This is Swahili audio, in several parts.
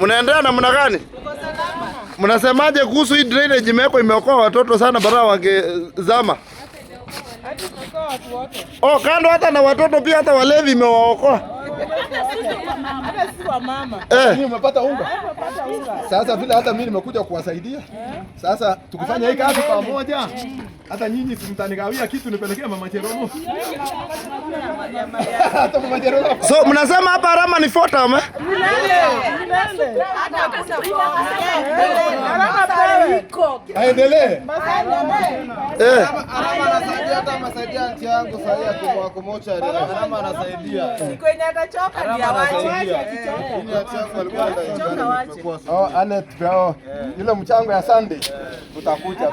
Mnaendelea namna gani? Mnasemaje kuhusu hii drainage imewekwa imeokoa watoto sana bara wangezama? Oh, kando hata na watoto pia hata walevi imewaokoa. Hata si wa mama. Nyinyi umepata unga. Sasa vile hata mimi nimekuja kuwasaidia. Sasa tukifanya hii kazi pamoja, hata nyinyi simtanigawia kitu nipelekea mama Cherono. Hata mama Cherono. So mnasema hapa Arama ni fota ama? Aendelee. Arama anasaidia hata masaidia nchi yangu sasa kwa kumocha Arama anasaidia. Siku yenye atachoka ndio waache. Anet bro. Ile mchango ya Sunday tutakuja.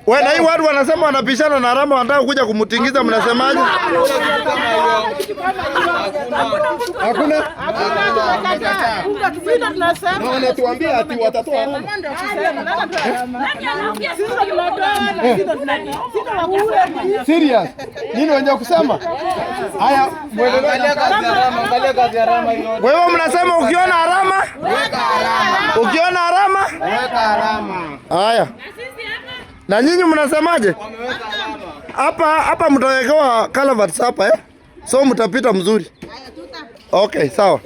Wewe na hii watu wanasema wanapishana na Arama wanataka kuja kumtingiza, mnasemaje? Hakuna. Na wanatuambia ati watatoa Arama. Serious? Nini wenye kusema? Haya, Angalia kazi ya Arama hiyo. Wewe mnasema ukiona Arama? Weka Arama. Ukiona Arama? Weka Arama. Haya. Na nyinyi mnasemaje? Wameweka Arama. Hapa mtawekewa culverts hapa So mtapita mzuri. Okay, sawa.